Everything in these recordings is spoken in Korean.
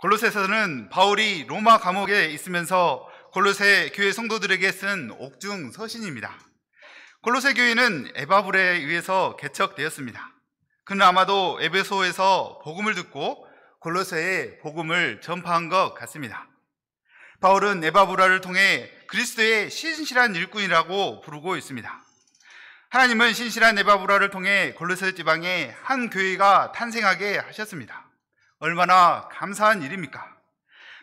골로새서는 바울이 로마 감옥에 있으면서 골로새 교회 성도들에게 쓴 옥중 서신입니다. 골로새 교회는 에바브라에 의해서 개척되었습니다. 그는 아마도 에베소에서 복음을 듣고 골로새에 복음을 전파한 것 같습니다. 바울은 에바브라를 통해 그리스도의 신실한 일꾼이라고 부르고 있습니다. 하나님은 신실한 에바브라를 통해 골로새 지방에 한 교회가 탄생하게 하셨습니다. 얼마나 감사한 일입니까?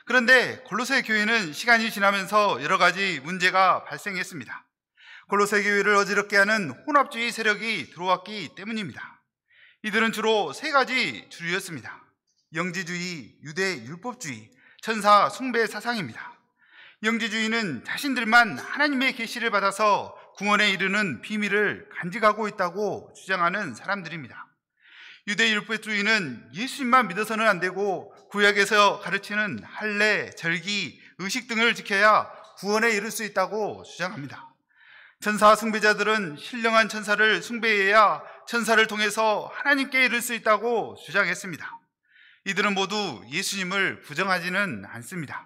그런데 골로새 교회는 시간이 지나면서 여러 가지 문제가 발생했습니다. 골로새 교회를 어지럽게 하는 혼합주의 세력이 들어왔기 때문입니다. 이들은 주로 세 가지 주류였습니다. 영지주의, 유대 율법주의, 천사 숭배 사상입니다. 영지주의는 자신들만 하나님의 계시를 받아서 구원에 이르는 비밀을 간직하고 있다고 주장하는 사람들입니다. 유대 율법주의는 예수님만 믿어서는 안 되고 구약에서 가르치는 할례, 절기, 의식 등을 지켜야 구원에 이를 수 있다고 주장합니다. 천사 숭배자들은 신령한 천사를 숭배해야 천사를 통해서 하나님께 이를 수 있다고 주장했습니다. 이들은 모두 예수님을 부정하지는 않습니다.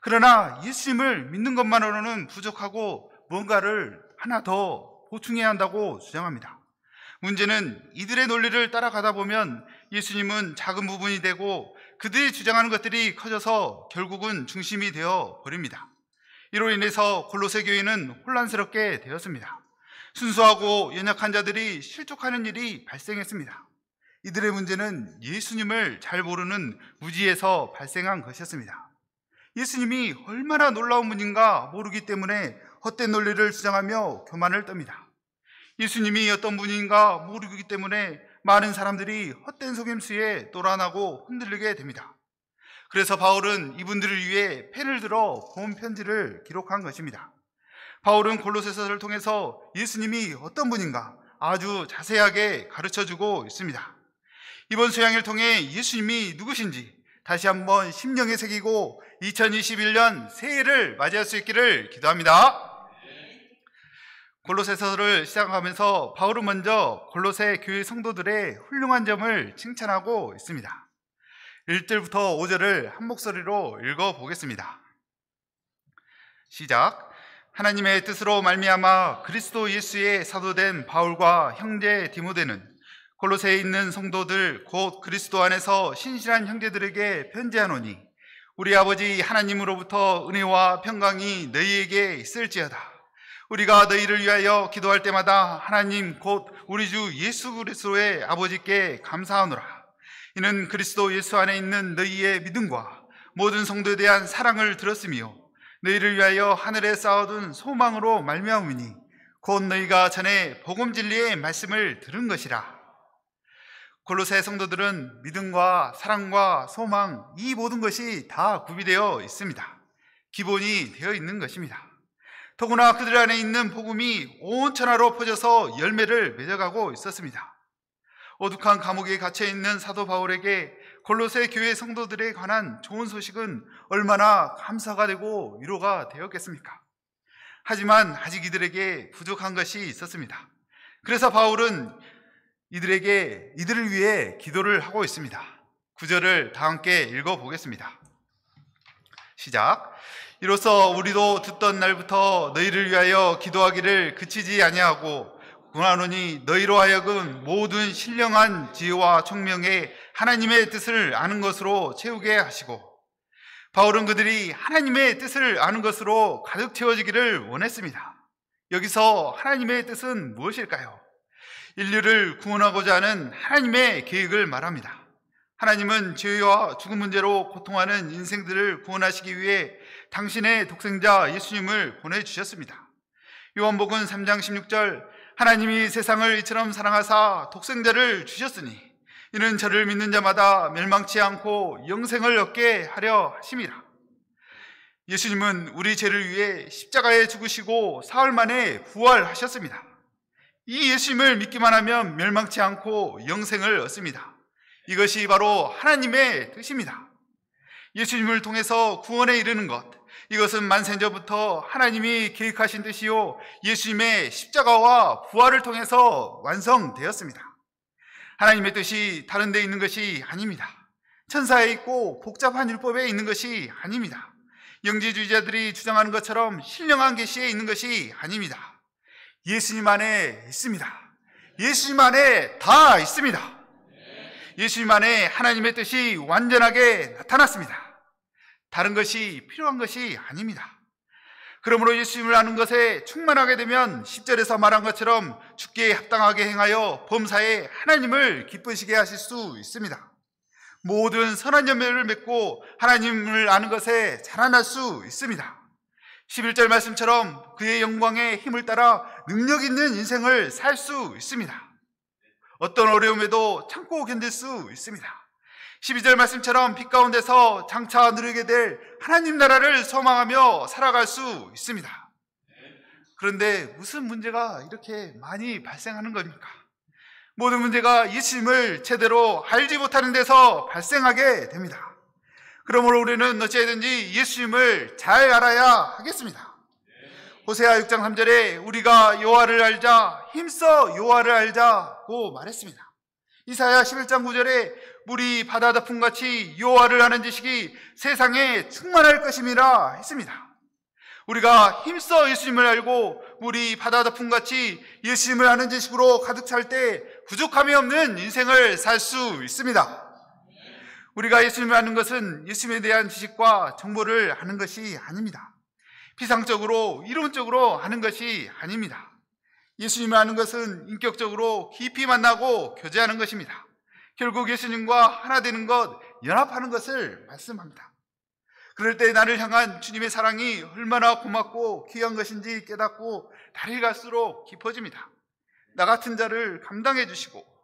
그러나 예수님을 믿는 것만으로는 부족하고 뭔가를 하나 더 보충해야 한다고 주장합니다. 문제는 이들의 논리를 따라가다 보면 예수님은 작은 부분이 되고 그들이 주장하는 것들이 커져서 결국은 중심이 되어 버립니다. 이로 인해서 골로새 교회는 혼란스럽게 되었습니다. 순수하고 연약한 자들이 실족하는 일이 발생했습니다. 이들의 문제는 예수님을 잘 모르는 무지에서 발생한 것이었습니다. 예수님이 얼마나 놀라운 분인가 모르기 때문에 헛된 논리를 주장하며 교만을 떱니다. 예수님이 어떤 분인가 모르기 때문에 많은 사람들이 헛된 속임수에 노란하고 흔들리게 됩니다. 그래서 바울은 이분들을 위해 펜을 들어 본 편지를 기록한 것입니다. 바울은 골로새서를 통해서 예수님이 어떤 분인가 아주 자세하게 가르쳐주고 있습니다. 이번 수양을 통해 예수님이 누구신지 다시 한번 심령에 새기고 2021년 새해를 맞이할 수 있기를 기도합니다. 골로새서를 시작하면서 바울은 먼저 골로새 교회 성도들의 훌륭한 점을 칭찬하고 있습니다. 1절부터 5절을 한 목소리로 읽어보겠습니다. 시작. 하나님의 뜻으로 말미암아 그리스도 예수의 사도된 바울과 형제 디모데는 골로새에 있는 성도들 곧 그리스도 안에서 신실한 형제들에게 편지하노니 우리 아버지 하나님으로부터 은혜와 평강이 너희에게 있을지어다. 우리가 너희를 위하여 기도할 때마다 하나님 곧 우리 주 예수 그리스도의 아버지께 감사하노라. 이는 그리스도 예수 안에 있는 너희의 믿음과 모든 성도에 대한 사랑을 들었으며 너희를 위하여 하늘에 쌓아둔 소망으로 말미암으니 곧 너희가 전에 복음 진리의 말씀을 들은 것이라. 골로새 성도들은 믿음과 사랑과 소망 이 모든 것이 다 구비되어 있습니다. 기본이 되어 있는 것입니다. 더구나 그들 안에 있는 복음이 온 천하로 퍼져서 열매를 맺어가고 있었습니다. 오둑한 감옥에 갇혀있는 사도 바울에게 골로새 교회 성도들에 관한 좋은 소식은 얼마나 감사가 되고 위로가 되었겠습니까? 하지만 아직 이들에게 부족한 것이 있었습니다. 그래서 바울은 이들을 위해 기도를 하고 있습니다. 9절을 다 함께 읽어보겠습니다. 시작. 이로써 우리도 듣던 날부터 너희를 위하여 기도하기를 그치지 아니하고 구하노니 너희로 하여금 모든 신령한 지혜와 총명에 하나님의 뜻을 아는 것으로 채우게 하시고. 바울은 그들이 하나님의 뜻을 아는 것으로 가득 채워지기를 원했습니다. 여기서 하나님의 뜻은 무엇일까요? 인류를 구원하고자 하는 하나님의 계획을 말합니다. 하나님은 죄와 죽음 문제로 고통하는 인생들을 구원하시기 위해 당신의 독생자 예수님을 보내주셨습니다. 요한복음 3장 16절 하나님이 세상을 이처럼 사랑하사 독생자를 주셨으니 이는 저를 믿는 자마다 멸망치 않고 영생을 얻게 하려 하심이라. 예수님은 우리 죄를 위해 십자가에 죽으시고 사흘 만에 부활하셨습니다. 이 예수님을 믿기만 하면 멸망치 않고 영생을 얻습니다. 이것이 바로 하나님의 뜻입니다. 예수님을 통해서 구원에 이르는 것, 이것은 만세전부터 하나님이 계획하신 뜻이요 예수님의 십자가와 부활을 통해서 완성되었습니다. 하나님의 뜻이 다른 데 있는 것이 아닙니다. 천사에 있고 복잡한 율법에 있는 것이 아닙니다. 영지주의자들이 주장하는 것처럼 신령한 계시에 있는 것이 아닙니다. 예수님 안에 있습니다. 예수님 안에 다 있습니다. 예수님 안에 하나님의 뜻이 완전하게 나타났습니다. 다른 것이 필요한 것이 아닙니다. 그러므로 예수님을 아는 것에 충만하게 되면 10절에서 말한 것처럼 주께 합당하게 행하여 범사에 하나님을 기쁘시게 하실 수 있습니다. 모든 선한 열매를 맺고 하나님을 아는 것에 자라날 수 있습니다. 11절 말씀처럼 그의 영광의 힘을 따라 능력 있는 인생을 살 수 있습니다. 어떤 어려움에도 참고 견딜 수 있습니다. 12절 말씀처럼 빛 가운데서 장차 누리게 될 하나님 나라를 소망하며 살아갈 수 있습니다. 그런데 무슨 문제가 이렇게 많이 발생하는 겁니까? 모든 문제가 예수님을 제대로 알지 못하는 데서 발생하게 됩니다. 그러므로 우리는 어찌해든지 예수님을 잘 알아야 하겠습니다. 호세아 6장 3절에 우리가 여호와를 알자, 힘써 여호와를 알자고 말했습니다. 이사야 11장 9절에 물이 바다 덮음같이 여호와를 아는 지식이 세상에 충만할 것임이라 했습니다. 우리가 힘써 예수님을 알고 물이 바다 덮음같이 예수님을 아는 지식으로 가득 찰 때 부족함이 없는 인생을 살 수 있습니다. 우리가 예수님을 아는 것은 예수님에 대한 지식과 정보를 아는 것이 아닙니다. 피상적으로 이론적으로 아는 것이 아닙니다. 예수님을 아는 것은 인격적으로 깊이 만나고 교제하는 것입니다. 결국 예수님과 하나 되는 것, 연합하는 것을 말씀합니다. 그럴 때 나를 향한 주님의 사랑이 얼마나 고맙고 귀한 것인지 깨닫고 날이 갈수록 깊어집니다. 나 같은 자를 감당해 주시고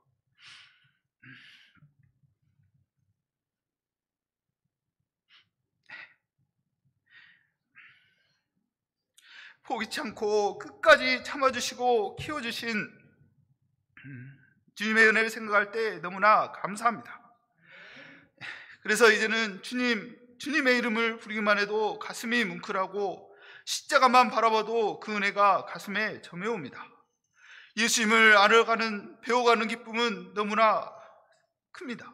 포기치 않고 끝까지 참아주시고 키워주신 주님의 은혜를 생각할 때 너무나 감사합니다. 그래서 이제는 주님의 이름을 부르기만 해도 가슴이 뭉클하고 십자가만 바라봐도 그 은혜가 가슴에 점여옵니다. 예수님을 배워가는 기쁨은 너무나 큽니다.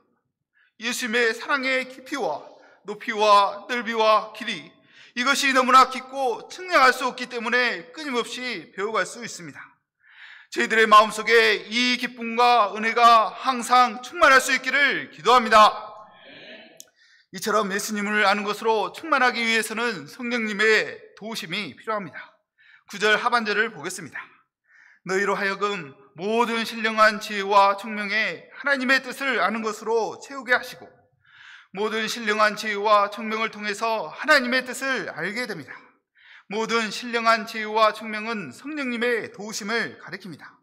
예수님의 사랑의 깊이와 높이와 넓이와 길이, 이것이 너무나 깊고 측량할 수 없기 때문에 끊임없이 배워갈 수 있습니다. 저희들의 마음속에 이 기쁨과 은혜가 항상 충만할 수 있기를 기도합니다. 이처럼 예수님을 아는 것으로 충만하기 위해서는 성령님의 도우심이 필요합니다. 9절 하반절을 보겠습니다. 너희로 하여금 모든 신령한 지혜와 총명에 하나님의 뜻을 아는 것으로 채우게 하시고, 모든 신령한 지혜와 총명을 통해서 하나님의 뜻을 알게 됩니다. 모든 신령한 지혜와 총명은 성령님의 도우심을 가리킵니다.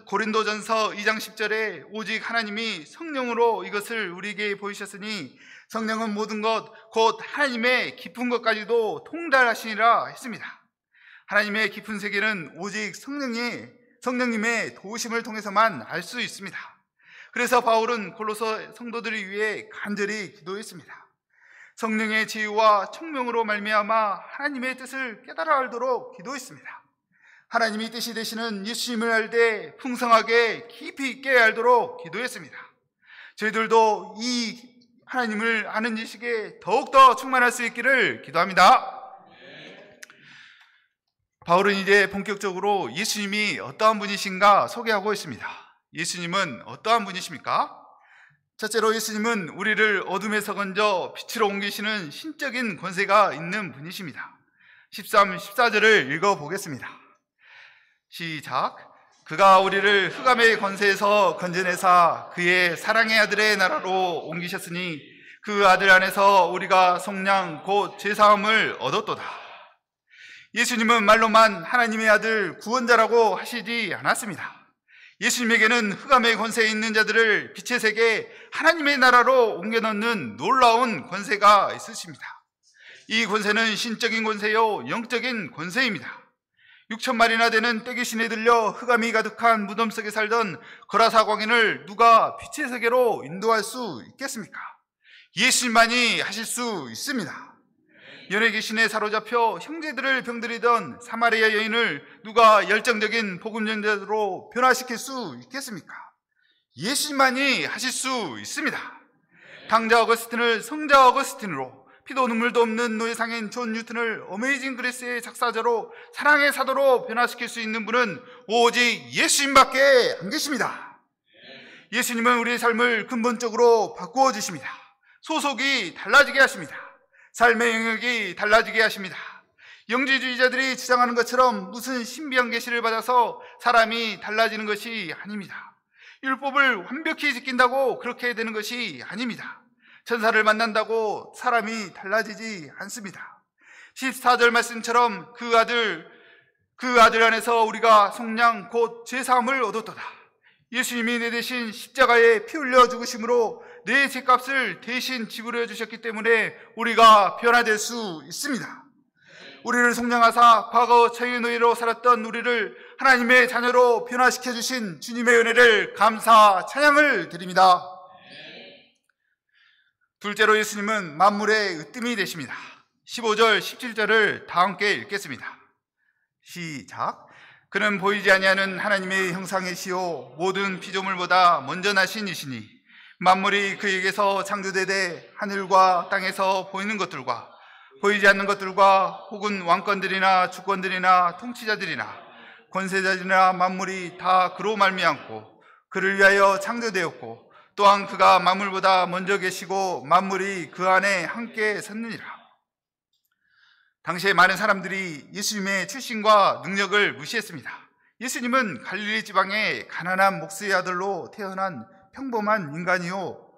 고린도전서 2장 10절에 오직 하나님이 성령으로 이것을 우리에게 보이셨으니 성령은 모든 것 곧 하나님의 깊은 것까지도 통달하시니라 했습니다. 하나님의 깊은 세계는 오직 성령님의 도우심을 통해서만 알 수 있습니다. 그래서 바울은 골로새 성도들을 위해 간절히 기도했습니다. 성령의 지혜와 총명으로 말미암아 하나님의 뜻을 깨달아 알도록 기도했습니다. 하나님이 뜻이 되시는 예수님을 알되 풍성하게 깊이 있게 알도록 기도했습니다. 저희들도 이 하나님을 아는 지식에 더욱더 충만할 수 있기를 기도합니다. 바울은 이제 본격적으로 예수님이 어떠한 분이신가 소개하고 있습니다. 예수님은 어떠한 분이십니까? 첫째로 예수님은 우리를 어둠에서 건져 빛으로 옮기시는 신적인 권세가 있는 분이십니다. 13, 14절을 읽어보겠습니다. 시작. 그가 우리를 흑암의 권세에서 건져내사 그의 사랑의 아들의 나라로 옮기셨으니 그 아들 안에서 우리가 속량 곧 죄사함을 얻었도다. 예수님은 말로만 하나님의 아들 구원자라고 하시지 않았습니다. 예수님에게는 흑암의 권세에 있는 자들을 빛의 세계 하나님의 나라로 옮겨넣는 놀라운 권세가 있으십니다. 이 권세는 신적인 권세요 영적인 권세입니다. 6,000마리나 되는 떼귀신에 들려 흑암이 가득한 무덤 속에 살던 거라사 광인을 누가 빛의 세계로 인도할 수 있겠습니까? 예수님만이 하실 수 있습니다. 연애 귀신에 사로잡혀 형제들을 병들이던 사마리아 여인을 누가 열정적인 복음 전자로 변화시킬 수 있겠습니까? 예수님만이 하실 수 있습니다. 당자 어거스틴을 성자 어거스틴으로, 피도 눈물도 없는 노예상인 존 뉴턴을 어메이징 그레이스의 작사자로, 사랑의 사도로 변화시킬 수 있는 분은 오직 예수님밖에 안 계십니다. 예수님은 우리의 삶을 근본적으로 바꾸어 주십니다. 소속이 달라지게 하십니다. 삶의 영역이 달라지게 하십니다. 영지주의자들이 주장하는 것처럼 무슨 신비한 계시를 받아서 사람이 달라지는 것이 아닙니다. 율법을 완벽히 지킨다고 그렇게 되는 것이 아닙니다. 천사를 만난다고 사람이 달라지지 않습니다. 14절 말씀처럼 그 아들 안에서 우리가 속량 곧 죄사함을 얻었도다. 예수님이 내 대신 십자가에 피 흘려 죽으심으로 내 죄값을 대신 지불해 주셨기 때문에 우리가 변화될 수 있습니다. 우리를 속량하사 과거 처의 노예로 살았던 우리를 하나님의 자녀로 변화시켜 주신 주님의 은혜를 감사 찬양을 드립니다. 둘째로 예수님은 만물의 으뜸이 되십니다. 15절 17절을 다 함께 읽겠습니다. 시작. 그는 보이지 아니하는 하나님의 형상이시요 모든 피조물보다 먼저 나신 이시니 만물이 그에게서 창조되되 하늘과 땅에서 보이는 것들과 보이지 않는 것들과 혹은 왕권들이나 주권들이나 통치자들이나 권세자들이나 만물이 다 그로 말미암고 그를 위하여 창조되었고 또한 그가 만물보다 먼저 계시고 만물이 그 안에 함께 섰느니라. 당시에 많은 사람들이 예수님의 출신과 능력을 무시했습니다. 예수님은 갈릴리 지방의 가난한 목수의 아들로 태어난 평범한 인간이요,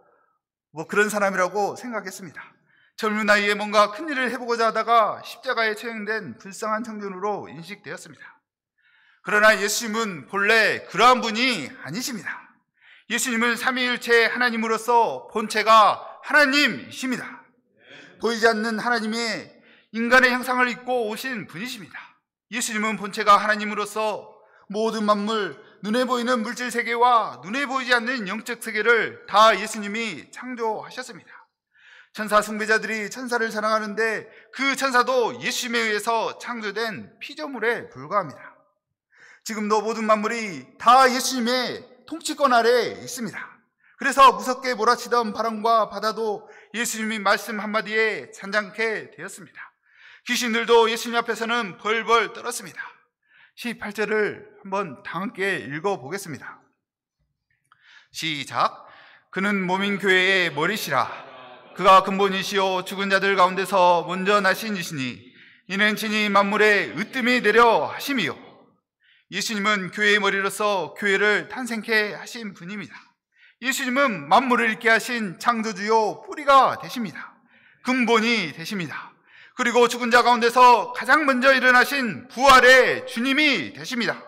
그런 사람이라고 생각했습니다. 젊은 나이에 뭔가 큰 일을 해보고자 하다가 십자가에 처형된 불쌍한 청년으로 인식되었습니다. 그러나 예수님은 본래 그러한 분이 아니십니다. 예수님은 삼위일체 하나님으로서 본체가 하나님이십니다. 보이지 않는 하나님의 인간의 형상을 입고 오신 분이십니다. 예수님은 본체가 하나님으로서 모든 만물, 눈에 보이는 물질 세계와 눈에 보이지 않는 영적 세계를 다 예수님이 창조하셨습니다. 천사 숭배자들이 천사를 사랑하는데 그 천사도 예수님에 의해서 창조된 피조물에 불과합니다. 지금도 모든 만물이 다 예수님의 통치권 아래에 있습니다. 그래서 무섭게 몰아치던 바람과 바다도 예수님의 말씀 한마디에 잔잔케 되었습니다. 귀신들도 예수님 앞에서는 벌벌 떨었습니다. 18절을 한번 다 함께 읽어보겠습니다. 시작. 그는 몸인 교회의 머리시라. 그가 근본이시요 죽은 자들 가운데서 먼저 나신 이시니 이는 친히 만물의 으뜸이 되려 하심이요. 예수님은 교회의 머리로서 교회를 탄생케 하신 분입니다. 예수님은 만물을 있게 하신 창조주요 뿌리가 되십니다. 근본이 되십니다. 그리고 죽은 자 가운데서 가장 먼저 일어나신 부활의 주님이 되십니다.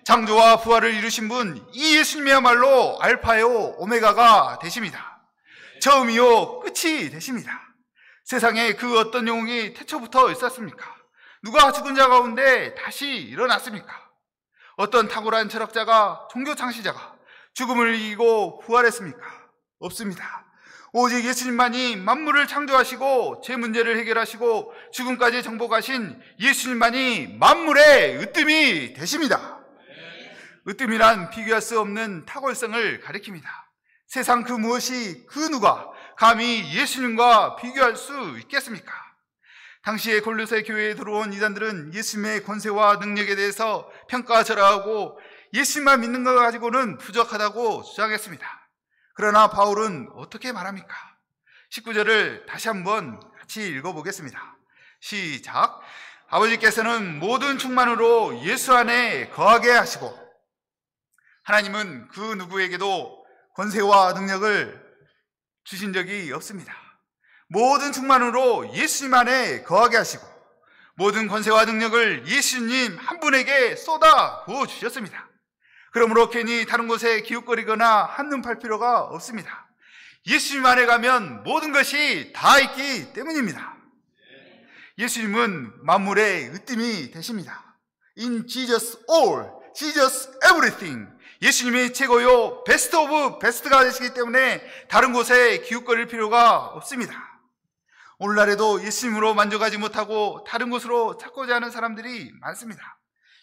창조와 부활을 이루신 분, 이 예수님이야말로 알파요 오메가가 되십니다. 처음이요 끝이 되십니다. 세상에 그 어떤 영웅이 태초부터 있었습니까? 누가 죽은 자 가운데 다시 일어났습니까? 어떤 탁월한 철학자가, 종교 창시자가 죽음을 이기고 부활했습니까? 없습니다. 오직 예수님만이 만물을 창조하시고 죄 문제를 해결하시고 죽음까지 정복하신 예수님만이 만물의 으뜸이 되십니다. 으뜸이란 비교할 수 없는 탁월성을 가리킵니다. 세상 그 무엇이 그 누가 감히 예수님과 비교할 수 있겠습니까? 당시에 골로새 교회에 들어온 이단들은 예수님의 권세와 능력에 대해서 평가절하하고 예수님만 믿는 것 가지고는 부족하다고 주장했습니다. 그러나 바울은 어떻게 말합니까? 19절을 다시 한번 같이 읽어보겠습니다. 시작. 아버지께서는 모든 충만으로 예수 안에 거하게 하시고, 하나님은 그 누구에게도 권세와 능력을 주신 적이 없습니다. 모든 충만으로 예수님 안에 거하게 하시고 모든 권세와 능력을 예수님 한 분에게 쏟아 부어 주셨습니다. 그러므로 괜히 다른 곳에 기웃거리거나 한눈 팔 필요가 없습니다. 예수님 안에 가면 모든 것이 다 있기 때문입니다. 예수님은 만물의 으뜸이 되십니다. In Jesus all, Jesus everything. 예수님이 최고요, 베스트 오브 베스트가 되시기 때문에 다른 곳에 기웃거릴 필요가 없습니다. 오늘날에도 예수님으로 만족하지 못하고 다른 곳으로 찾고자 하는 사람들이 많습니다.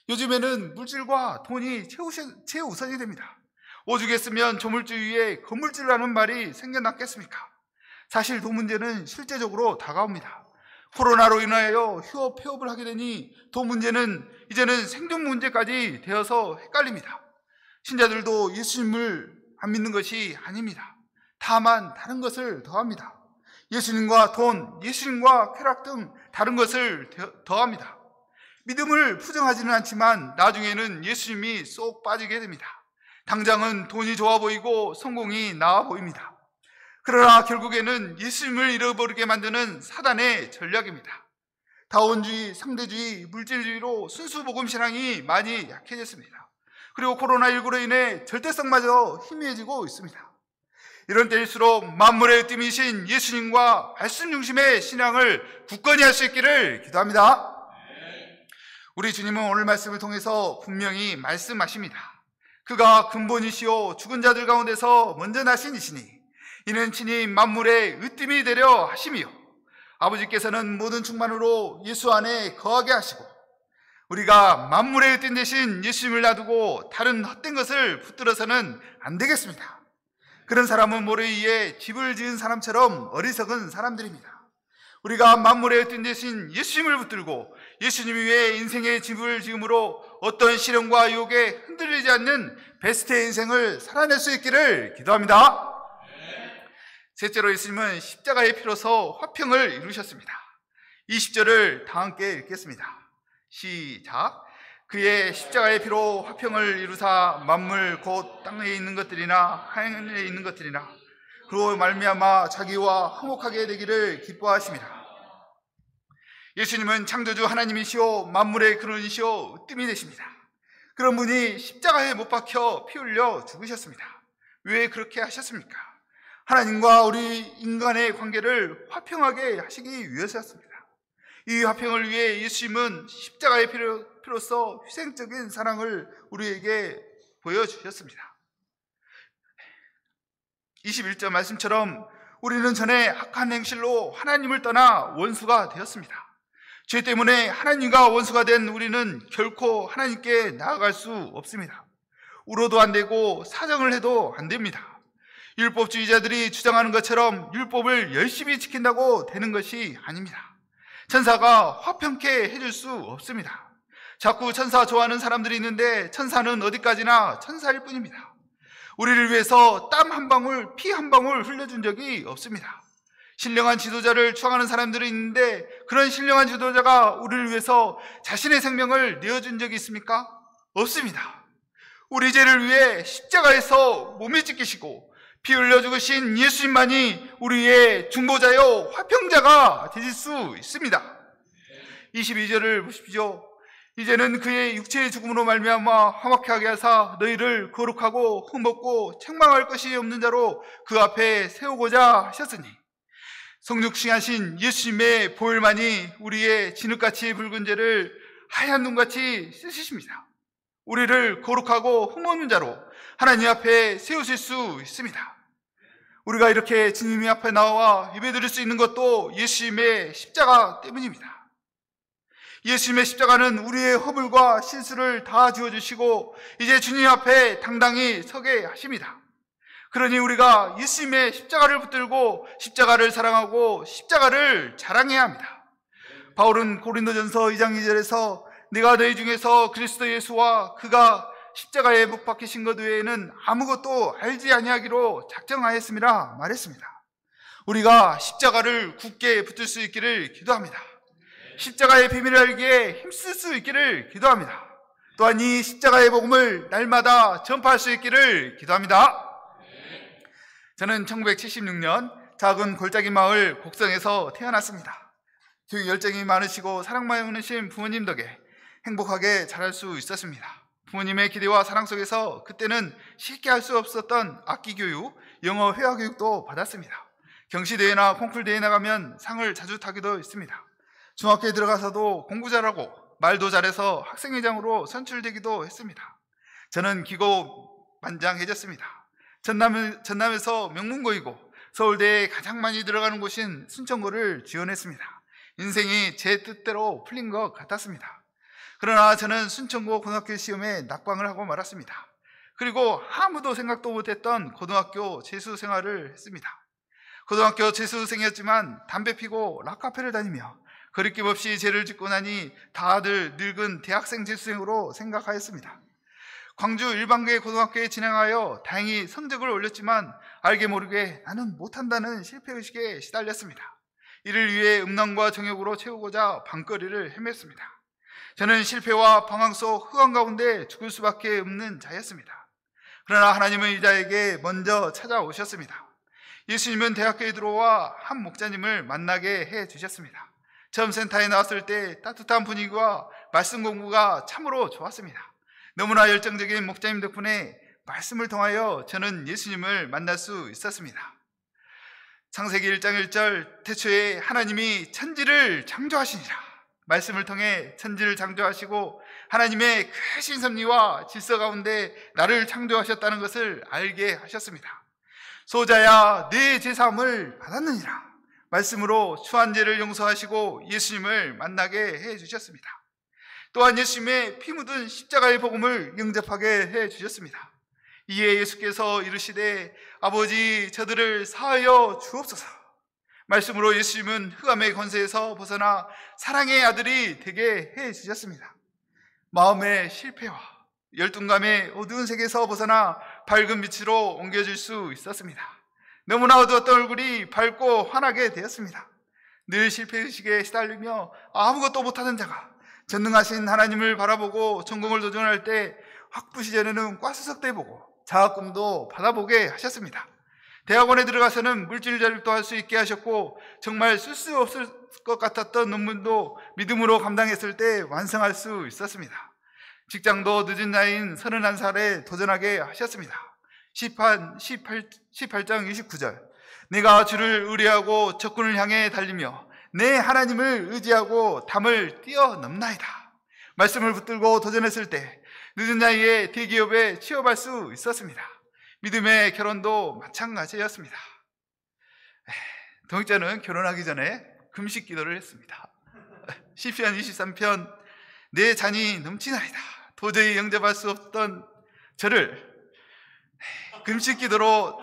요즘에는 물질과 돈이 최우선이 됩니다. 오죽했으면 조물주 위에 건물주라는 말이 생겨났겠습니까? 사실 도 문제는 실제적으로 다가옵니다. 코로나로 인하여 휴업, 폐업을 하게 되니 도 문제는 이제는 생존 문제까지 되어서 헷갈립니다. 신자들도 예수님을 안 믿는 것이 아닙니다. 다만 다른 것을 더합니다. 예수님과 돈, 예수님과 쾌락 등 다른 것을 더합니다. 믿음을 부정하지는 않지만 나중에는 예수님이 쏙 빠지게 됩니다. 당장은 돈이 좋아 보이고 성공이 나아 보입니다. 그러나 결국에는 예수님을 잃어버리게 만드는 사단의 전략입니다. 다원주의, 상대주의, 물질주의로 순수 복음 신앙이 많이 약해졌습니다. 그리고 코로나19로 인해 절대성마저 희미해지고 있습니다. 이런 때일수록 만물의 으뜸이신 예수님과 말씀 중심의 신앙을 굳건히 할 수 있기를 기도합니다. 우리 주님은 오늘 말씀을 통해서 분명히 말씀하십니다. 그가 근본이시오 죽은 자들 가운데서 먼저 나신 이시니 이는 친히 만물의 으뜸이 되려 하심이요 아버지께서는 모든 충만으로 예수 안에 거하게 하시고 우리가 만물의 으뜸 되신 예수님을 놔두고 다른 헛된 것을 붙들어서는 안 되겠습니다. 그런 사람은 모래 위에 집을 지은 사람처럼 어리석은 사람들입니다. 우리가 만물의 으뜸 되신 예수님을 붙들고 예수님 위에 인생의 집을 지음으로 어떤 시련과 유혹에 흔들리지 않는 베스트의 인생을 살아낼 수 있기를 기도합니다. 셋째로 예수님은 십자가의 피로서 화평을 이루셨습니다. 20절을 다 함께 읽겠습니다. 시작. 그의 십자가의 피로 화평을 이루사 만물 곧 땅에 있는 것들이나 하늘에 있는 것들이나 그로 말미암아 자기와 화목하게 되기를 기뻐하십니다. 예수님은 창조주 하나님이시오 만물의 근원이시오 으뜸이 되십니다. 그런 분이 십자가에 못 박혀 피 흘려 죽으셨습니다. 왜 그렇게 하셨습니까? 하나님과 우리 인간의 관계를 화평하게 하시기 위해서였습니다. 이 화평을 위해 예수님은 십자가의 피로써 희생적인 사랑을 우리에게 보여주셨습니다. 21절 말씀처럼 우리는 전에 악한 행실로 하나님을 떠나 원수가 되었습니다. 죄 때문에 하나님과 원수가 된 우리는 결코 하나님께 나아갈 수 없습니다. 울어도 안 되고 사정을 해도 안 됩니다. 율법주의자들이 주장하는 것처럼 율법을 열심히 지킨다고 되는 것이 아닙니다. 천사가 화평케 해줄 수 없습니다. 자꾸 천사 좋아하는 사람들이 있는데 천사는 어디까지나 천사일 뿐입니다. 우리를 위해서 땀 한 방울, 피 한 방울 흘려준 적이 없습니다. 신령한 지도자를 추앙하는 사람들이 있는데 그런 신령한 지도자가 우리를 위해서 자신의 생명을 내어준 적이 있습니까? 없습니다. 우리 죄를 위해 십자가에서 몸이 찢기시고 피 흘려 죽으신 예수님만이 우리의 중보자요 화평자가 되실 수 있습니다. 22절을 보십시오. 이제는 그의 육체의 죽음으로 말미암아 화목케 하게 하사 너희를 거룩하고 흠없고 책망할 것이 없는 자로 그 앞에 세우고자 하셨으니 성육신하신 예수님의 보혈만이 우리의 진흙같이 붉은 죄를 하얀 눈같이 씻으십니다. 우리를 거룩하고 흠없는 자로 하나님 앞에 세우실 수 있습니다. 우리가 이렇게 주님 앞에 나와 예배드릴 수 있는 것도 예수님의 십자가 때문입니다. 예수님의 십자가는 우리의 허물과 실수를 다 지워주시고 이제 주님 앞에 당당히 서게 하십니다. 그러니 우리가 예수님의 십자가를 붙들고 십자가를 사랑하고 십자가를 자랑해야 합니다. 바울은 고린도전서 2장 2절에서 내가 너희 중에서 그리스도 예수와 그가 십자가에 못 박히신 것 외에는 아무것도 알지 아니하기로 작정하였음이라 말했습니다. 우리가 십자가를 굳게 붙들 수 있기를 기도합니다. 십자가의 비밀을 알기에 힘쓸 수 있기를 기도합니다. 또한 이 십자가의 복음을 날마다 전파할 수 있기를 기도합니다. 저는 1976년 작은 골짜기 마을 곡성에서 태어났습니다. 교육 열정이 많으시고 사랑 많으신 부모님 덕에 행복하게 자랄 수 있었습니다. 부모님의 기대와 사랑 속에서 그때는 쉽게 할 수 없었던 악기 교육, 영어 회화 교육도 받았습니다. 경시대회나 콩쿨대회 나가면 상을 자주 타기도 했습니다. 중학교에 들어가서도 공부 잘하고 말도 잘해서 학생회장으로 선출되기도 했습니다. 저는 기고만장해졌습니다. 전남에서 명문고이고 서울대에 가장 많이 들어가는 곳인 순천고를 지원했습니다. 인생이 제 뜻대로 풀린 것 같았습니다. 그러나 저는 순천고 고등학교 시험에 낙방을 하고 말았습니다. 그리고 아무도 생각도 못했던 고등학교 재수 생활을 했습니다. 고등학교 재수생이었지만 담배 피고 락카페를 다니며 거리낌 없이 죄를 짓고 나니 다들 늙은 대학생 재수생으로 생각하였습니다. 광주 일반계 고등학교에 진학하여 다행히 성적을 올렸지만 알게 모르게 나는 못한다는 실패의식에 시달렸습니다. 이를 위해 음란과 정욕으로 채우고자 밤거리를 헤맸습니다. 저는 실패와 방황 속 흑암 가운데 죽을 수밖에 없는 자였습니다. 그러나 하나님은 이 자에게 먼저 찾아오셨습니다. 예수님은 대학교에 들어와 한 목자님을 만나게 해주셨습니다. 처음 센터에 나왔을 때 따뜻한 분위기와 말씀 공부가 참으로 좋았습니다. 너무나 열정적인 목자님 덕분에 말씀을 통하여 저는 예수님을 만날 수 있었습니다. 창세기 1장 1절 태초에 하나님이 천지를 창조하시니라. 말씀을 통해 천지를 창조하시고 하나님의 크신 섭리와 질서 가운데 나를 창조하셨다는 것을 알게 하셨습니다. 소자야 내 제사함을 받았느니라. 말씀으로 추한 죄를 용서하시고 예수님을 만나게 해주셨습니다. 또한 예수님의 피 묻은 십자가의 복음을 영접하게 해주셨습니다. 이에 예수께서 이르시되 아버지 저들을 사하여 주옵소서. 말씀으로 예수님은 흑암의 권세에서 벗어나 사랑의 아들이 되게 해주셨습니다. 마음의 실패와 열등감의 어두운 세계에서 벗어나 밝은 빛으로 옮겨질 수 있었습니다. 너무나 어두웠던 얼굴이 밝고 환하게 되었습니다. 늘 실패의식에 시달리며 아무것도 못하는 자가 전능하신 하나님을 바라보고 전공을 도전할 때 학부 시절에는 과수석도 해보고 장학금도 받아보게 하셨습니다. 대학원에 들어가서는 물질 자립도 할 수 있게 하셨고 정말 쓸 수 없을 것 같았던 논문도 믿음으로 감당했을 때 완성할 수 있었습니다. 직장도 늦은 나이인 31살에 도전하게 하셨습니다. 시편 18장 29절 내가 주를 의뢰하고 적군을 향해 달리며 내 하나님을 의지하고 담을 뛰어넘나이다. 말씀을 붙들고 도전했을 때 늦은 나이에 대기업에 취업할 수 있었습니다. 믿음의 결혼도 마찬가지였습니다. 동익자는 결혼하기 전에 금식 기도를 했습니다. 시편 23편 내 잔이 넘치나이다. 도저히 영접할 수 없던 저를 금식 기도로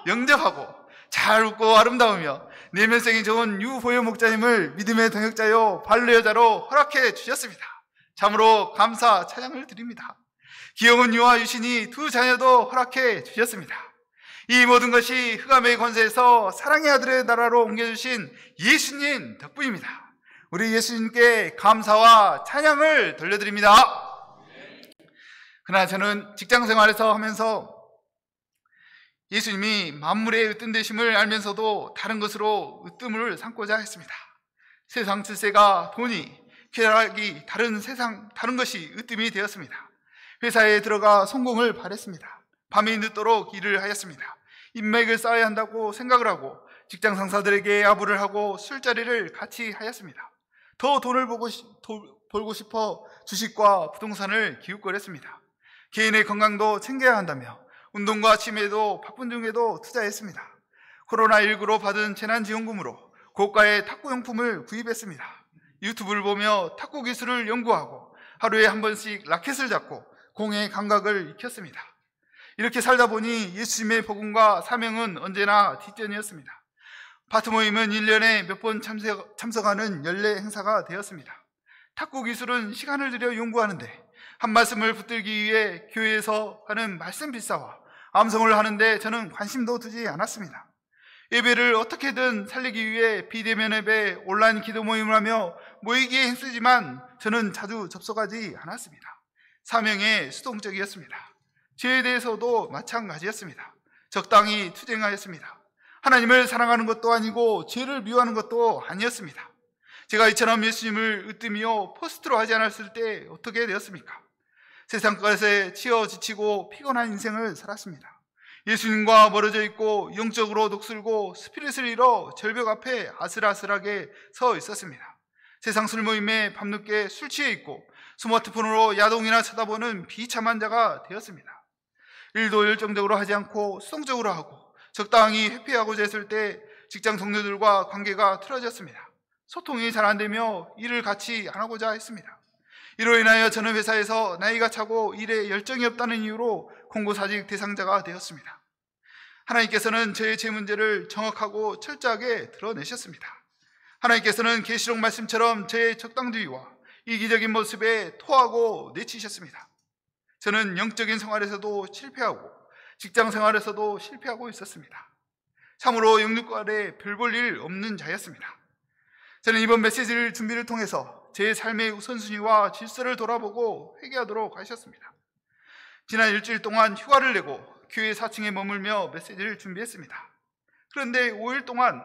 영접하고 잘 웃고 아름다우며 내면성이 좋은 유보여 목자님을 믿음의 동역자요 반려자로 허락해 주셨습니다. 참으로 감사 찬양을 드립니다. 귀여운 유아 유신이 두 자녀도 허락해 주셨습니다. 이 모든 것이 흑암의 권세에서 사랑의 아들의 나라로 옮겨주신 예수님 덕분입니다. 우리 예수님께 감사와 찬양을 돌려드립니다. 그러나 저는 직장생활에서 하면서 예수님이 만물의 으뜸 되심을 알면서도 다른 것으로 으뜸을 삼고자 했습니다. 세상 질세가 돈이, 쾌락이 다른 것이 으뜸이 되었습니다. 회사에 들어가 성공을 바랬습니다. 밤이 늦도록 일을 하였습니다. 인맥을 쌓아야 한다고 생각을 하고 직장 상사들에게 아부를 하고 술자리를 같이 하였습니다. 더 돈을 벌고 싶어 주식과 부동산을 기웃거렸습니다. 개인의 건강도 챙겨야 한다며 운동과 취미에도 바쁜 중에도 투자했습니다. 코로나19로 받은 재난지원금으로 고가의 탁구용품을 구입했습니다. 유튜브를 보며 탁구 기술을 연구하고 하루에 한 번씩 라켓을 잡고 공의 감각을 익혔습니다. 이렇게 살다 보니 예수님의 복음과 사명은 언제나 뒷전이었습니다. 파트 모임은 1년에 몇 번 참석하는 연례 행사가 되었습니다. 탁구 기술은 시간을 들여 연구하는데 한 말씀을 붙들기 위해 교회에서 하는 말씀 필사와 암송을 하는데 저는 관심도 두지 않았습니다. 예배를 어떻게든 살리기 위해 비대면 예배, 온라인 기도 모임을 하며 모이기에 힘쓰지만 저는 자주 접속하지 않았습니다. 사명에 수동적이었습니다. 죄에 대해서도 마찬가지였습니다. 적당히 투쟁하였습니다. 하나님을 사랑하는 것도 아니고 죄를 미워하는 것도 아니었습니다. 제가 이처럼 예수님을 으뜸이요 포스트로 하지 않았을 때 어떻게 되었습니까? 세상 것에 치여 지치고 피곤한 인생을 살았습니다. 예수님과 멀어져 있고 영적으로 녹슬고 스피릿을 잃어 절벽 앞에 아슬아슬하게 서 있었습니다. 세상 술 모임에 밤늦게 술 취해 있고 스마트폰으로 야동이나 쳐다보는 비참한 자가 되었습니다. 일도 열정적으로 하지 않고 수동적으로 하고 적당히 회피하고자 했을 때 직장 동료들과 관계가 틀어졌습니다. 소통이 잘 안 되며 일을 같이 안 하고자 했습니다. 이로 인하여 저는 회사에서 나이가 차고 일에 열정이 없다는 이유로 공고사직 대상자가 되었습니다. 하나님께서는 저의 제 문제를 정확하고 철저하게 드러내셨습니다. 하나님께서는 계시록 말씀처럼 저의 적당주의와 이기적인 모습에 토하고 내치셨습니다. 저는 영적인 생활에서도 실패하고 직장 생활에서도 실패하고 있었습니다. 참으로 영육간에 별 볼 일 없는 자였습니다. 저는 이번 메시지를 준비를 통해서 제 삶의 우선순위와 질서를 돌아보고 회개하도록 하셨습니다. 지난 일주일 동안 휴가를 내고 교회 4층에 머물며 메시지를 준비했습니다. 그런데 5일 동안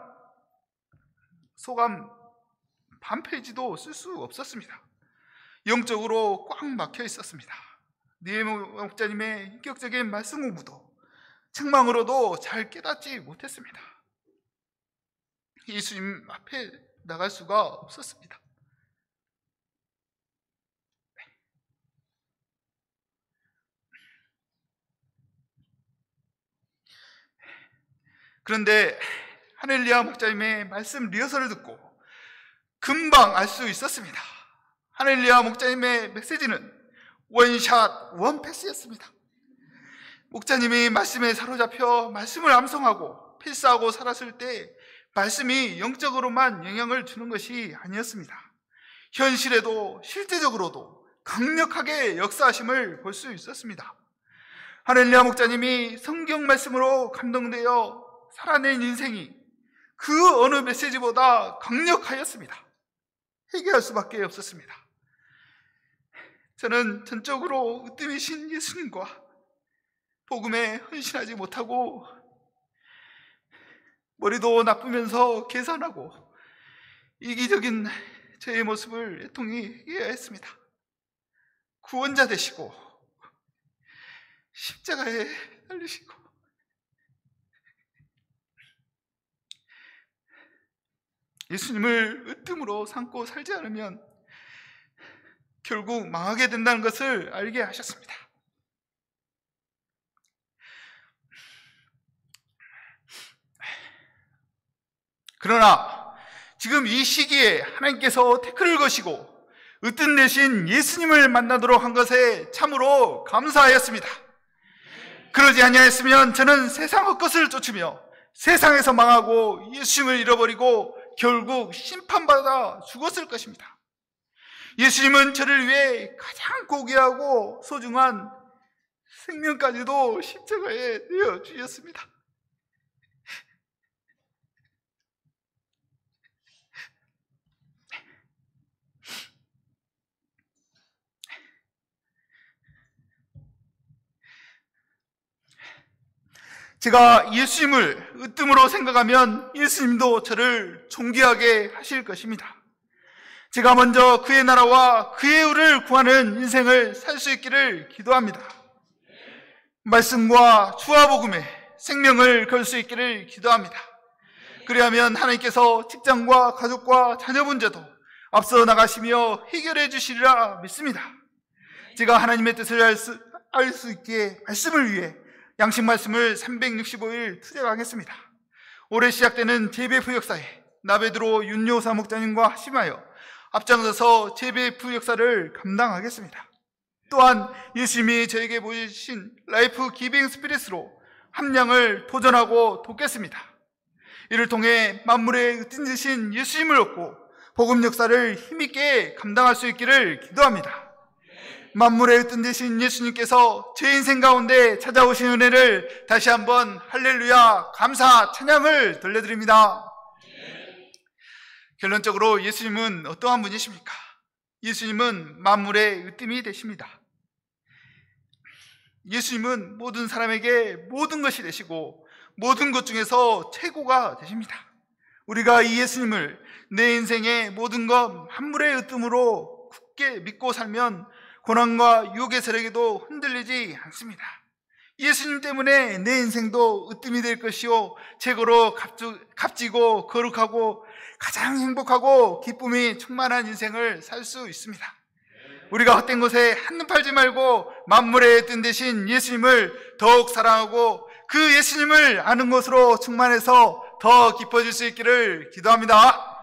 소감 반 페이지도 쓸 수 없었습니다. 영적으로 꽉 막혀 있었습니다. 니에모 목자님의 인격적인 말씀 공부도 책망으로도 잘 깨닫지 못했습니다. 예수님 앞에 나갈 수가 없었습니다. 그런데 하넬리아 목자님의 말씀 리허설을 듣고 금방 알 수 있었습니다. 하넬리아 목자님의 메시지는 원샷 원패스였습니다. 목자님이 말씀에 사로잡혀 말씀을 암송하고 필사하고 살았을 때 말씀이 영적으로만 영향을 주는 것이 아니었습니다. 현실에도 실제적으로도 강력하게 역사하심을 볼 수 있었습니다. 하넬리아 목자님이 성경 말씀으로 감동되어 살아낸 인생이 그 어느 메시지보다 강력하였습니다. 회개할 수밖에 없었습니다. 저는 전적으로 으뜸이신 예수님과 복음에 헌신하지 못하고 머리도 나쁘면서 계산하고 이기적인 저의 모습을 애통히 회개해야 했습니다. 구원자 되시고 십자가에 달리시고 예수님을 으뜸으로 삼고 살지 않으면 결국 망하게 된다는 것을 알게 하셨습니다. 그러나 지금 이 시기에 하나님께서 태클을 거시고 으뜸 되신 예수님을 만나도록 한 것에 참으로 감사하였습니다. 그러지 아니하였으면 저는 세상 헛것을 쫓으며 세상에서 망하고 예수님을 잃어버리고 결국 심판받아 죽었을 것입니다. 예수님은 저를 위해 가장 고귀하고 소중한 생명까지도 십자가에 내어주셨습니다. 제가 예수님을 으뜸으로 생각하면 예수님도 저를 존귀하게 하실 것입니다. 제가 먼저 그의 나라와 그의 의를 구하는 인생을 살 수 있기를 기도합니다. 말씀과 주와 복음에 생명을 걸 수 있기를 기도합니다. 그리하면 하나님께서 직장과 가족과 자녀 문제도 앞서 나가시며 해결해 주시리라 믿습니다. 제가 하나님의 뜻을 알 수 있기에 말씀을 위해 양식 말씀을 365일 투쟁하겠습니다. 올해 시작되는 JBF 역사에 나베드로 윤요사 목자님과 합심하여 앞장서서 JBF 역사를 감당하겠습니다. 또한 예수님이 저에게 보여주신 라이프 기빙 스피릿으로 함량을 도전하고 돕겠습니다. 이를 통해 만물의 으뜸 되신 예수님을 얻고 복음 역사를 힘있게 감당할 수 있기를 기도합니다. 만물의 으뜸 되신 예수님께서 제 인생 가운데 찾아오신 은혜를 다시 한번 할렐루야 감사 찬양을 돌려드립니다. 결론적으로 예수님은 어떠한 분이십니까? 예수님은 만물의 으뜸이 되십니다. 예수님은 모든 사람에게 모든 것이 되시고 모든 것 중에서 최고가 되십니다. 우리가 이 예수님을 내 인생의 모든 것 만물의 으뜸으로 굳게 믿고 살면 고난과 유혹의 세력에도 흔들리지 않습니다. 예수님 때문에 내 인생도 으뜸이 될 것이요 최고로 값지고 거룩하고 가장 행복하고 기쁨이 충만한 인생을 살 수 있습니다. 우리가 헛된 것에 한눈 팔지 말고 만물의 으뜸 되신 예수님을 더욱 사랑하고 그 예수님을 아는 것으로 충만해서 더 깊어질 수 있기를 기도합니다.